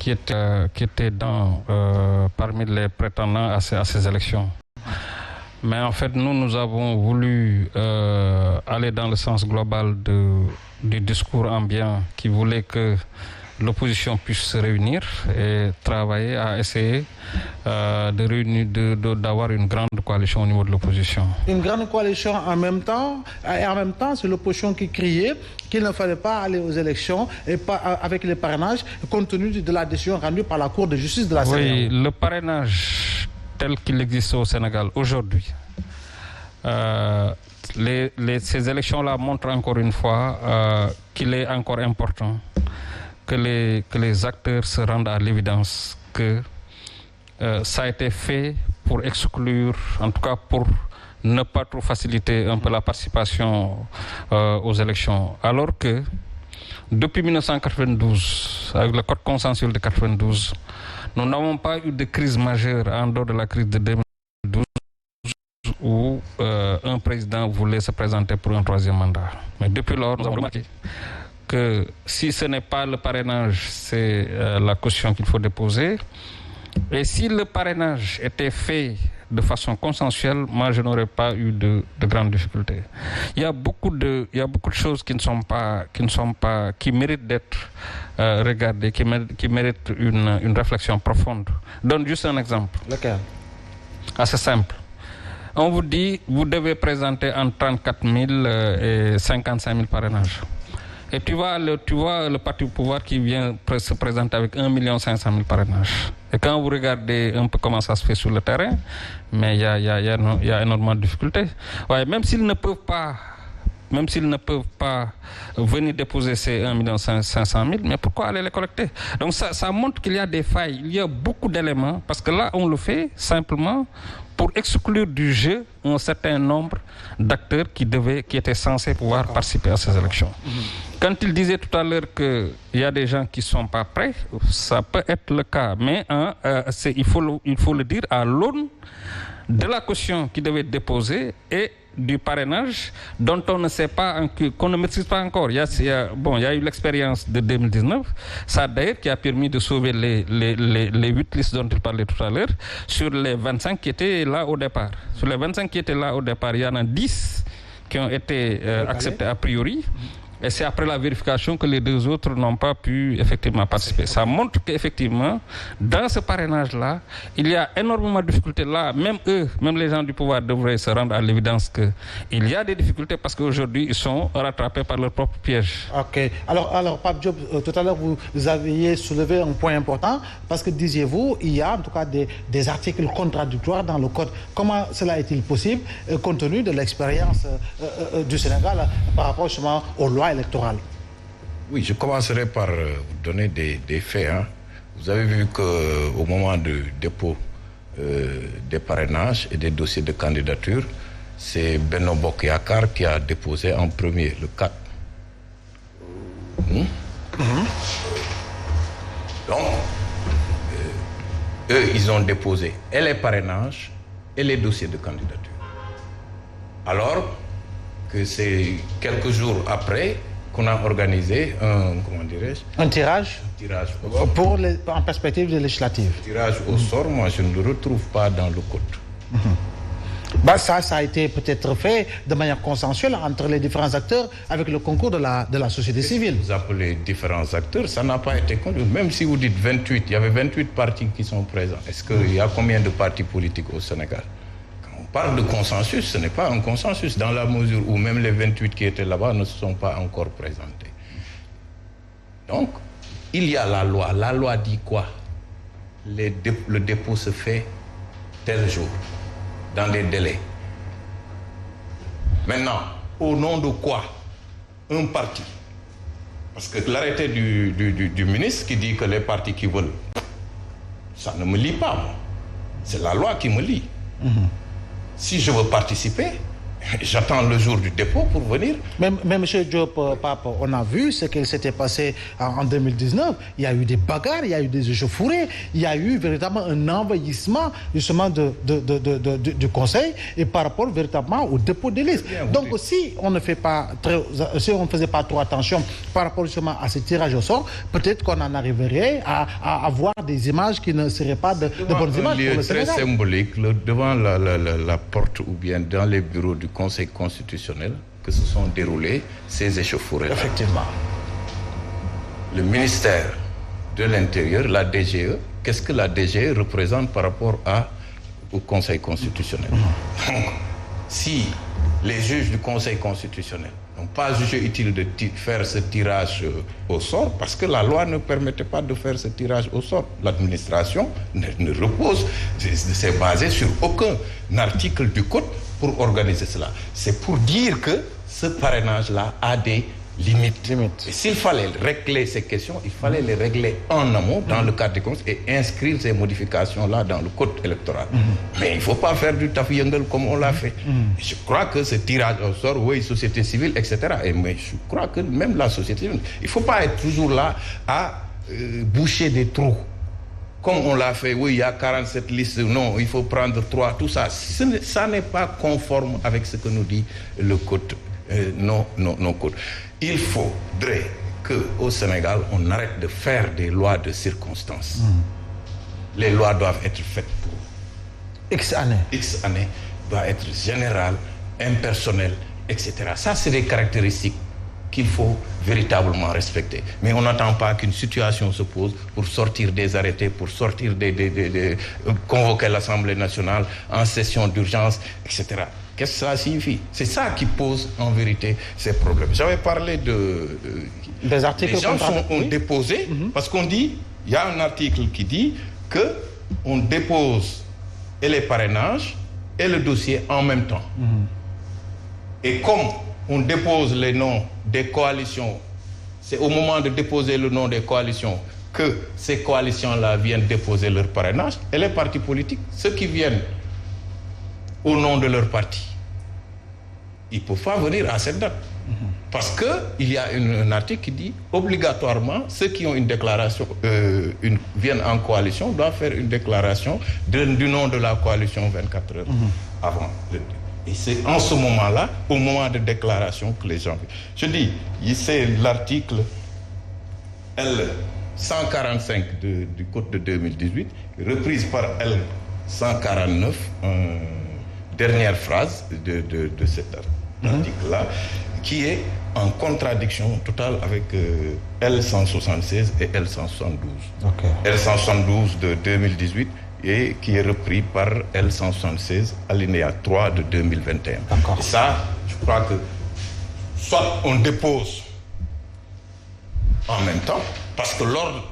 qui étaient parmi les prétendants à ces élections. Mais en fait, nous avons voulu aller dans le sens global du discours ambiant qui voulait que l'opposition puisse se réunir et travailler à essayer d'avoir une grande coalition au niveau de l'opposition. Une grande coalition en même temps, et en même temps, c'est l'opposition qui criait qu'il ne fallait pas aller aux élections et pas avec les parrainages, compte tenu de la décision rendue par la Cour de justice de la CEDEAO. Oui, le parrainage tel qu'il existe au Sénégal aujourd'hui, ces élections-là montrent encore une fois qu'il est encore important que les acteurs se rendent à l'évidence que ça a été fait pour exclure, en tout cas pour ne pas trop faciliter un peu la participation aux élections. Alors que depuis 1992, avec le code consensuel de 1992, nous n'avons pas eu de crise majeure en dehors de la crise de 2012 où un président voulait se présenter pour un troisième mandat. Mais depuis lors, nous avons remarqué que si ce n'est pas le parrainage, c'est la caution qu'il faut déposer. Et si le parrainage était fait de façon consensuelle, moi je n'aurais pas eu de grandes difficultés. Il y a beaucoup de choses qui méritent d'être regardées, qui méritent une réflexion profonde. Je donne juste un exemple. Lequel? Assez simple. On vous dit, vous devez présenter entre 34 000 et 55 000 parrainages. Et tu vois le parti au pouvoir qui vient se présenter avec 1 500 000 parrainages. Et quand vous regardez un peu comment ça se fait sur le terrain, mais il y a énormément de difficultés. Ouais, même s'ils ne peuvent pas venir déposer ces 1 500 000, mais pourquoi aller les collecter? Donc ça montre qu'il y a des failles, il y a beaucoup d'éléments, parce que là on le fait simplement pour exclure du jeu un certain nombre d'acteurs qui étaient censés pouvoir participer à ces élections. Quand il disait tout à l'heure qu'il y a des gens qui ne sont pas prêts, ça peut être le cas, mais il faut le dire à l'aune de la caution qui devait être déposée et du parrainage dont on ne sait pas, qu'on ne maîtrise pas encore. Il y a eu l'expérience de 2019, ça d'ailleurs qui a permis de sauver les 8 listes dont il parlait tout à l'heure, sur les 25 qui étaient là au départ. Sur les 25 qui étaient là au départ, il y en a 10 qui ont été acceptés a priori. Et c'est après la vérification que les 2 autres n'ont pas pu effectivement participer. Ça montre qu'effectivement, dans ce parrainage-là, il y a énormément de difficultés. Là, même eux, même les gens du pouvoir devraient se rendre à l'évidence qu'il y a des difficultés parce qu'aujourd'hui, ils sont rattrapés par leur propre piège. Ok. Alors Pape Diop, tout à l'heure, vous aviez soulevé un point important parce que, disiez-vous, il y a en tout cas des articles contradictoires dans le code. Comment cela est-il possible, compte tenu de l'expérience du Sénégal par rapport justement aux lois électorales? Oui, je commencerai par vous donner des faits. Vous avez vu qu'au moment du dépôt des parrainages et des dossiers de candidature, c'est Benno Bokk Yakaar qui a déposé en premier, le 4. Donc, eux, ils ont déposé et les parrainages et les dossiers de candidature. Alors que c'est quelques jours après qu'on a organisé un tirage en perspective de législative. Tirage au sort, moi je ne le retrouve pas dans le code. Ça a été peut-être fait de manière consensuelle entre les différents acteurs avec le concours de la société civile. Vous appelez différents acteurs, ça n'a pas été conduit. Même si vous dites 28, il y avait 28 partis qui sont présents. Est-ce qu'il y a combien de partis politiques au Sénégal? On parle de consensus, ce n'est pas un consensus dans la mesure où même les 28 qui étaient là-bas ne se sont pas encore présentés. Donc, il y a la loi. La loi dit quoi? Le dépôt se fait tel jour, dans des délais. Maintenant, au nom de quoi un parti? Parce que l'arrêté du ministre qui dit que les partis qui veulent, ça ne me lie pas, moi. C'est la loi qui me lie. Si je veux participer, J'attends le jour du dépôt pour venir. Mais M. Diop, Pape, on a vu ce qui s'était passé en 2019. Il y a eu des bagarres, il y a eu des échauffourées, il y a eu véritablement un envahissement justement du Conseil et par rapport véritablement au dépôt des listes. Donc si on ne faisait pas trop attention par rapport justement à ce tirage au sort, peut-être qu'on en arriverait à avoir des images qui ne seraient pas de bonnes images pour le Sénégal. Très symbolique, devant la porte ou bien dans les bureaux du Conseil constitutionnel que se sont déroulées ces échauffourées. Effectivement. Le ministère de l'Intérieur, la DGE, qu'est-ce que la DGE représente par rapport au Conseil constitutionnel? Donc, si les juges du Conseil constitutionnel n'ont pas jugé utile de faire ce tirage au sort, parce que la loi ne permettait pas de faire ce tirage au sort. L'administration ne repose, c'est basé sur aucun article du Code pour organiser cela. C'est pour dire que ce parrainage-là a des limites. Et s'il fallait régler ces questions, il fallait les régler en amont dans le cadre des comptes et inscrire ces modifications-là dans le code électoral. Mais il ne faut pas faire du tafiyengel comme on l'a fait. Je crois que ce tirage au sort, oui, société civile, etc. Mais je crois que même la société civile, il ne faut pas être toujours là à boucher des trous. Comme on l'a fait, oui, il y a 47 listes, non, il faut prendre 3, tout ça. Ça n'est pas conforme avec ce que nous dit le code, non code. Il faudrait qu'au Sénégal, on arrête de faire des lois de circonstances. Les lois doivent être faites pour X années. X années, doivent être générales, impersonnelles, etc. Ça, c'est des caractéristiques qu'il faut véritablement respecter. Mais on n'attend pas qu'une situation se pose pour sortir des arrêtés, pour sortir convoquer l'Assemblée nationale en session d'urgence, etc. Qu'est-ce que ça signifie? C'est ça qui pose en vérité ces problèmes. J'avais parlé des articles. Les gens ont déposé, parce qu'on dit, il y a un article qui dit qu'on dépose et les parrainages et le dossier en même temps. Et comme on dépose les noms des coalitions, c'est au moment de déposer le nom des coalitions que ces coalitions-là viennent déposer leur parrainage. Et les partis politiques, ceux qui viennent au nom de leur parti, ils ne peuvent pas venir à cette date. Parce qu'il y a un article qui dit obligatoirement ceux qui ont une déclaration, viennent en coalition, doivent faire une déclaration du nom de la coalition 24 heures avant. Et c'est en ce moment-là, au moment de déclaration, que les gens... Je dis, c'est l'article L145 du Code de 2018, reprise par L149, dernière phrase de cet article-là, qui est en contradiction totale avec L176 et L172. L172 de 2018 et qui est repris par L176, alinéa 3 de 2021. Et ça, je crois que soit on dépose en même temps, parce que l'ordre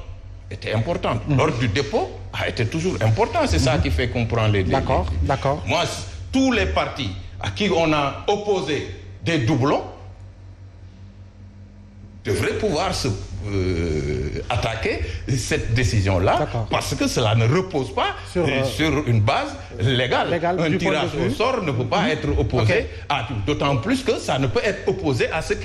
était important. L'ordre du dépôt a été toujours important. C'est ça qui fait qu'on prend les... D'accord. Moi, tous les partis à qui on a opposé des doublons devraient pouvoir se attaquer cette décision-là, parce que cela ne repose pas sur une base légale. Un tirage au sort ne peut pas être opposé à tout. D'autant plus que ça ne peut être opposé à ceux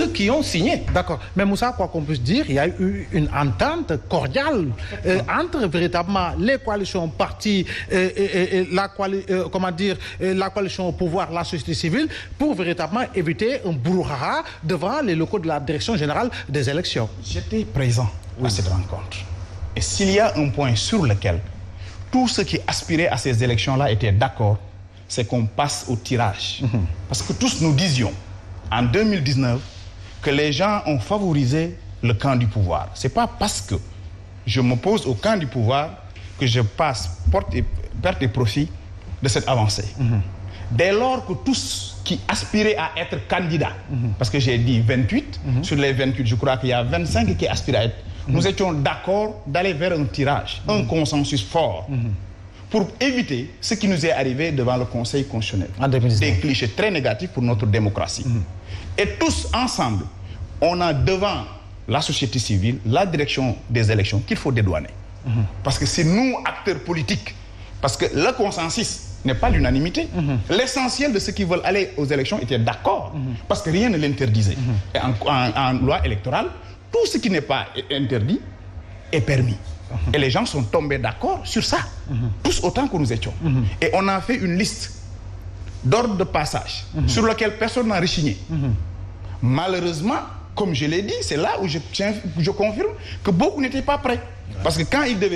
qui ont signé. D'accord. Mais Moussa, quoi qu'on puisse dire, il y a eu une entente cordiale entre véritablement les coalitions partis et la coalition au pouvoir, la société civile, pour véritablement éviter un brouhaha devant les locaux de la Direction générale des élections. J'étais présent à cette rencontre. Et s'il y a un point sur lequel tous ceux qui aspiraient à ces élections-là étaient d'accord, c'est qu'on passe au tirage. Parce que tous nous disions, en 2019, que les gens ont favorisé le camp du pouvoir. Ce n'est pas parce que je m'oppose au camp du pouvoir que je perte et profit de cette avancée. Dès lors que tous qui aspiraient à être candidats, parce que j'ai dit 28, sur les 28, je crois qu'il y a 25 qui aspirent à être. Nous étions d'accord d'aller vers un tirage, un consensus fort, pour éviter ce qui nous est arrivé devant le Conseil constitutionnel. Des clichés très négatifs pour notre démocratie. Et tous ensemble, on a devant la société civile, la direction des élections, qu'il faut dédouaner. Parce que c'est nous, acteurs politiques, Parce que le consensus n'est pas l'unanimité. L'essentiel de ceux qui veulent aller aux élections étaient d'accord, parce que rien ne l'interdisait. Et en loi électorale, tout ce qui n'est pas interdit est permis. Et les gens sont tombés d'accord sur ça, tous autant que nous étions. Et on a fait une liste d'ordre de passage sur lequel personne n'a rechigné. Malheureusement, comme je l'ai dit, c'est là où je confirme que beaucoup n'étaient pas prêts. Parce que quand ils devaient